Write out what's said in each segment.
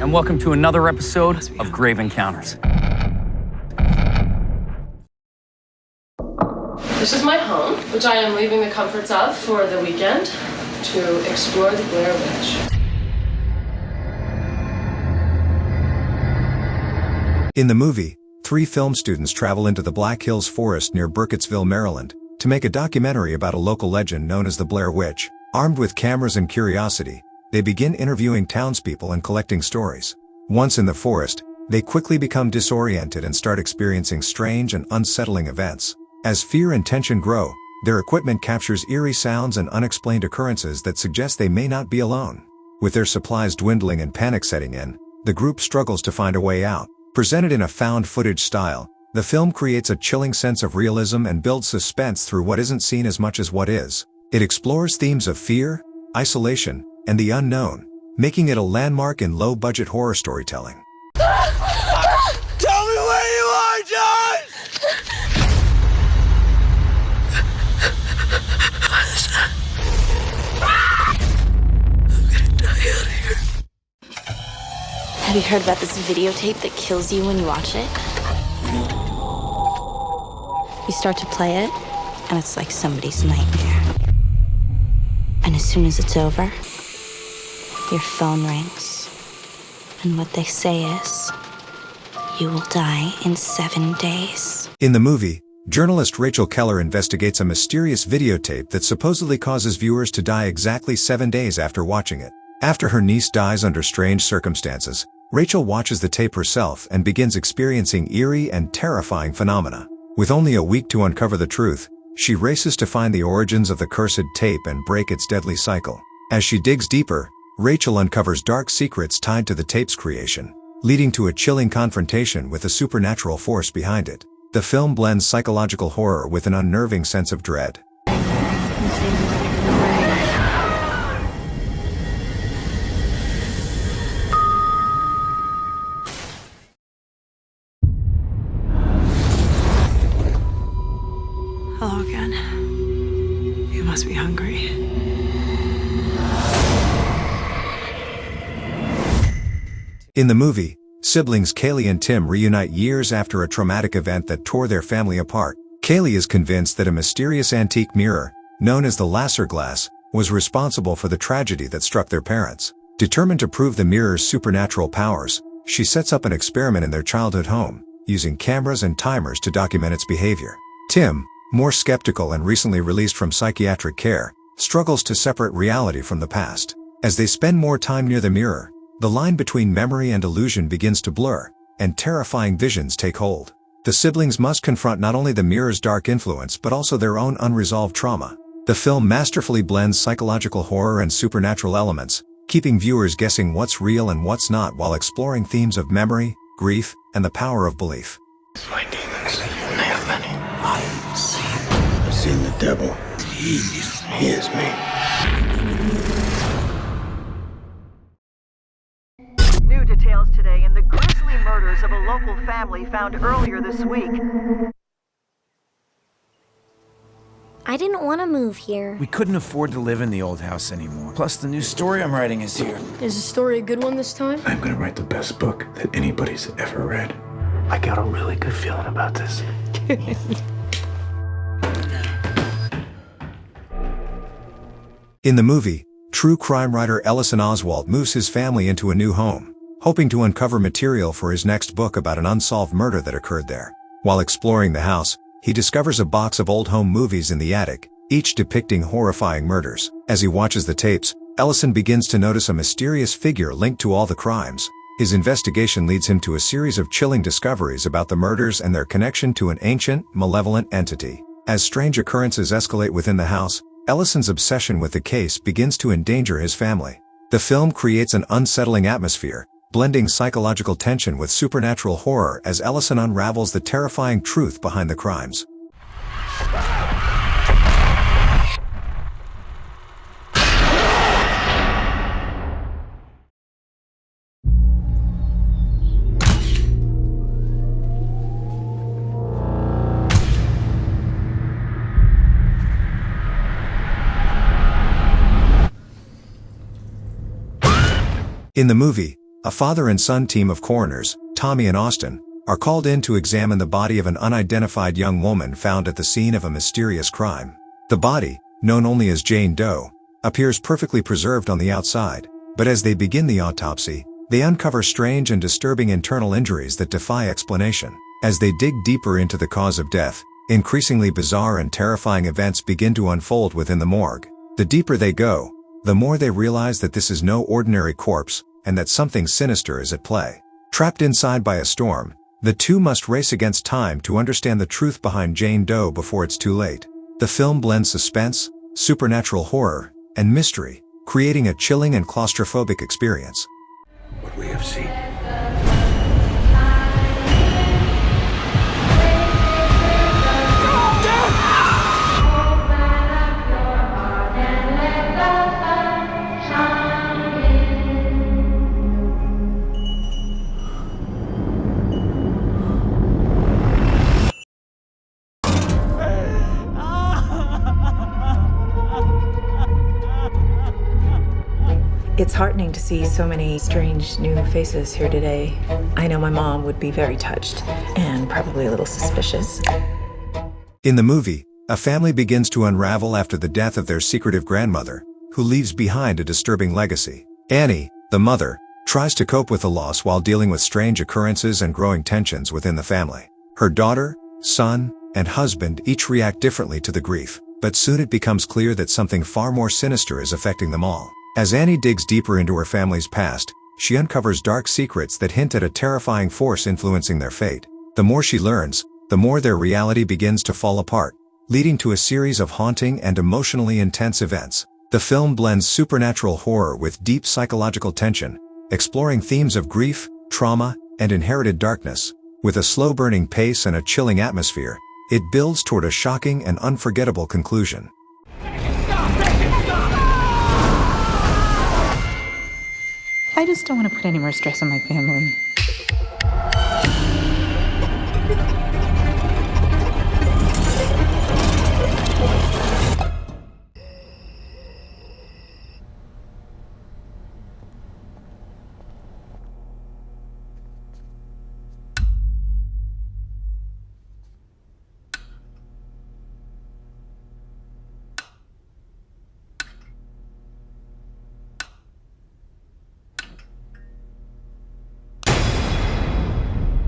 and welcome to another episode of Grave Encounters. This is my home, which I am leaving the comforts of for the weekend to explore the Blair Witch. In the movie, 3 film students travel into the Black Hills Forest near Burkittsville, Maryland, to make a documentary about a local legend known as the Blair Witch. Armed with cameras and curiosity, they begin interviewing townspeople and collecting stories. Once in the forest, they quickly become disoriented and start experiencing strange and unsettling events. As fear and tension grow, their equipment captures eerie sounds and unexplained occurrences that suggest they may not be alone. With their supplies dwindling and panic setting in, the group struggles to find a way out. Presented in a found footage style, the film creates a chilling sense of realism and builds suspense through what isn't seen as much as what is. It explores themes of fear, isolation, and the unknown, making it a landmark in low-budget horror storytelling. Tell me where you are, John! I'm gonna die out here. Have you heard about this videotape that kills you when you watch it? You start to play it, and it's like somebody's nightmare. And as soon as it's over, your phone rings. And what they say is, you will die in 7 days. In the movie, journalist Rachel Keller investigates a mysterious videotape that supposedly causes viewers to die exactly 7 days after watching it. After her niece dies under strange circumstances, Rachel watches the tape herself and begins experiencing eerie and terrifying phenomena. With only a week to uncover the truth, she races to find the origins of the cursed tape and break its deadly cycle. As she digs deeper, Rachel uncovers dark secrets tied to the tape's creation, leading to a chilling confrontation with the supernatural force behind it. The film blends psychological horror with an unnerving sense of dread. Hello again. You must be hungry. In the movie, siblings Kaylee and Tim reunite years after a traumatic event that tore their family apart. Kaylee is convinced that a mysterious antique mirror, known as the Lasser glass, was responsible for the tragedy that struck their parents. Determined to prove the mirror's supernatural powers, she sets up an experiment in their childhood home, using cameras and timers to document its behavior. Tim, more skeptical and recently released from psychiatric care, struggles to separate reality from the past. As they spend more time near the mirror, the line between memory and illusion begins to blur, and terrifying visions take hold. The siblings must confront not only the mirror's dark influence but also their own unresolved trauma. The film masterfully blends psychological horror and supernatural elements, keeping viewers guessing what's real and what's not while exploring themes of memory, grief, and the power of belief. My demons, I've seen the devil. He is me. New details today in the grisly murders of a local family found earlier this week. I didn't want to move here. We couldn't afford to live in the old house anymore. Plus, the new story I'm writing is here. Is the story a good one this time? I'm gonna write the best book that anybody's ever read. I got a really good feeling about this. In the movie, true crime writer Ellison Oswalt moves his family into a new home, hoping to uncover material for his next book about an unsolved murder that occurred there. While exploring the house, he discovers a box of old home movies in the attic, each depicting horrifying murders. As he watches the tapes, Ellison begins to notice a mysterious figure linked to all the crimes. His investigation leads him to a series of chilling discoveries about the murders and their connection to an ancient, malevolent entity. As strange occurrences escalate within the house, Ellison's obsession with the case begins to endanger his family. The film creates an unsettling atmosphere, blending psychological tension with supernatural horror as Ellison unravels the terrifying truth behind the crimes. In the movie, a father and son team of coroners, Tommy and Austin, are called in to examine the body of an unidentified young woman found at the scene of a mysterious crime. The body, known only as Jane Doe, appears perfectly preserved on the outside, but as they begin the autopsy, they uncover strange and disturbing internal injuries that defy explanation. As they dig deeper into the cause of death, increasingly bizarre and terrifying events begin to unfold within the morgue. The deeper they go, the more they realize that this is no ordinary corpse, and that something sinister is at play. Trapped inside by a storm, the two must race against time to understand the truth behind Jane Doe before it's too late. The film blends suspense, supernatural horror, and mystery, creating a chilling and claustrophobic experience. What we have seen. It's heartening to see so many strange new faces here today. I know my mom would be very touched and probably a little suspicious. In the movie, a family begins to unravel after the death of their secretive grandmother, who leaves behind a disturbing legacy. Annie, the mother, tries to cope with the loss while dealing with strange occurrences and growing tensions within the family. Her daughter, son, and husband each react differently to the grief, but soon it becomes clear that something far more sinister is affecting them all. As Annie digs deeper into her family's past, she uncovers dark secrets that hint at a terrifying force influencing their fate. The more she learns, the more their reality begins to fall apart, leading to a series of haunting and emotionally intense events. The film blends supernatural horror with deep psychological tension, exploring themes of grief, trauma, and inherited darkness. With a slow-burning pace and a chilling atmosphere, it builds toward a shocking and unforgettable conclusion. I just don't want to put any more stress on my family.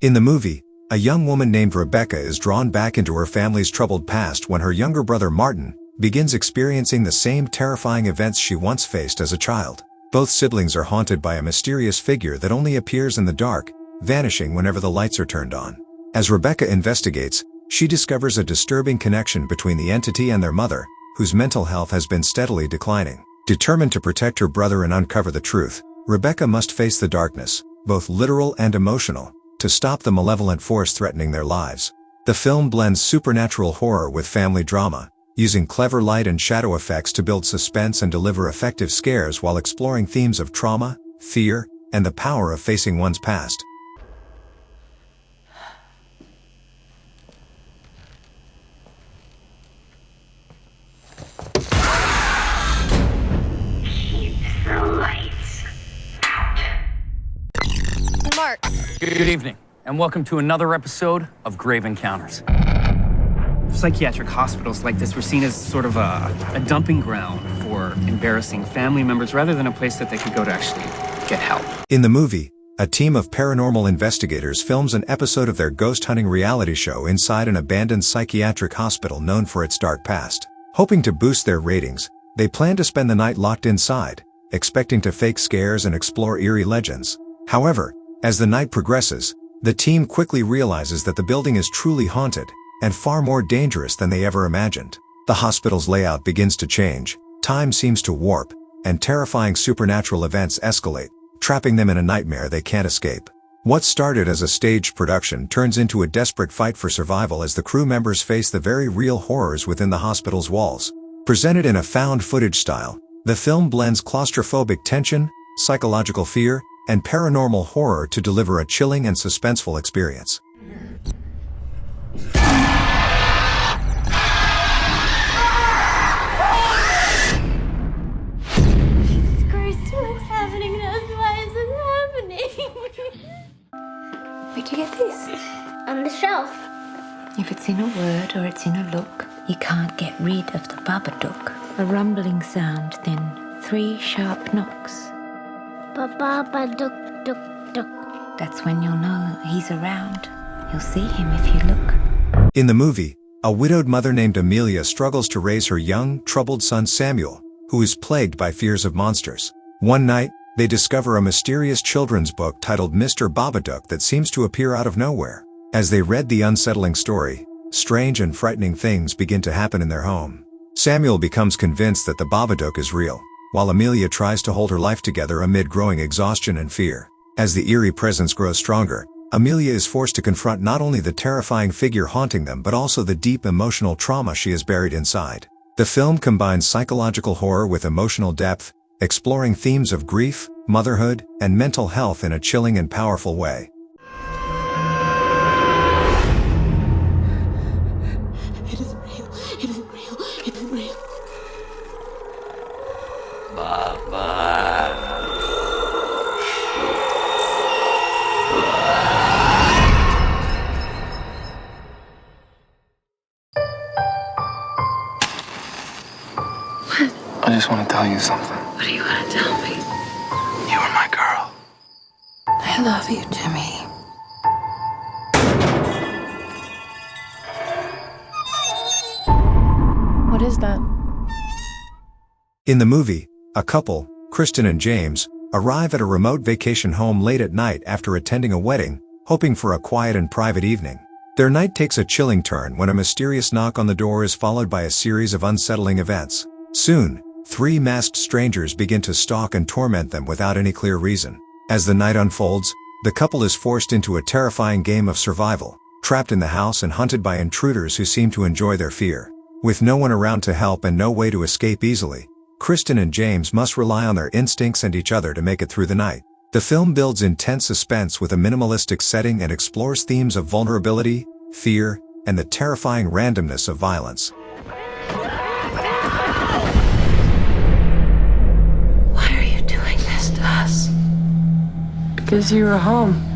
In the movie, a young woman named Rebecca is drawn back into her family's troubled past when her younger brother Martin begins experiencing the same terrifying events she once faced as a child. Both siblings are haunted by a mysterious figure that only appears in the dark, vanishing whenever the lights are turned on. As Rebecca investigates, she discovers a disturbing connection between the entity and their mother, whose mental health has been steadily declining. Determined to protect her brother and uncover the truth, Rebecca must face the darkness, both literal and emotional, to stop the malevolent force threatening their lives. The film blends supernatural horror with family drama, using clever light and shadow effects to build suspense and deliver effective scares while exploring themes of trauma, fear, and the power of facing one's past. Mark. Good evening, and welcome to another episode of Grave Encounters. Psychiatric hospitals like this were seen as sort of a dumping ground for embarrassing family members rather than a place that they could go to actually get help. In the movie, a team of paranormal investigators films an episode of their ghost hunting reality show inside an abandoned psychiatric hospital known for its dark past. Hoping to boost their ratings, they plan to spend the night locked inside, expecting to fake scares and explore eerie legends. However, as the night progresses, the team quickly realizes that the building is truly haunted, and far more dangerous than they ever imagined. The hospital's layout begins to change, time seems to warp, and terrifying supernatural events escalate, trapping them in a nightmare they can't escape. What started as a staged production turns into a desperate fight for survival as the crew members face the very real horrors within the hospital's walls. Presented in a found footage style, the film blends claustrophobic tension, psychological fear, and paranormal horror to deliver a chilling and suspenseful experience. Jesus Christ, what's happening to us? Why is this happening? in a word or it's in a look. You can't get rid of the Babadook. A rumbling sound, then 3 sharp knocks. Babadook, dook, dook. That's when you'll know he's around. You'll see him if you look. In the movie, a widowed mother named Amelia struggles to raise her young, troubled son Samuel, who is plagued by fears of monsters. One night, they discover a mysterious children's book titled Mr. Babadook that seems to appear out of nowhere. As they read the unsettling story, strange and frightening things begin to happen in their home. Samuel becomes convinced that the Babadook is real, while Amelia tries to hold her life together amid growing exhaustion and fear. As the eerie presence grows stronger, Amelia is forced to confront not only the terrifying figure haunting them but also the deep emotional trauma she has buried inside. The film combines psychological horror with emotional depth, exploring themes of grief, motherhood, and mental health in a chilling and powerful way. It isn't real. It isn't real. It isn't real. I just want to tell you something. What do you want to tell me? You are my girl. I love you, Jimmy. What is that? In the movie, a couple, Kristen and James, arrive at a remote vacation home late at night after attending a wedding, hoping for a quiet and private evening. Their night takes a chilling turn when a mysterious knock on the door is followed by a series of unsettling events. Soon, 3 masked strangers begin to stalk and torment them without any clear reason. As the night unfolds, the couple is forced into a terrifying game of survival, trapped in the house and hunted by intruders who seem to enjoy their fear. With no one around to help and no way to escape easily, Kristen and James must rely on their instincts and each other to make it through the night. The film builds intense suspense with a minimalistic setting and explores themes of vulnerability, fear, and the terrifying randomness of violence. Why are you doing this to us? Because you were home.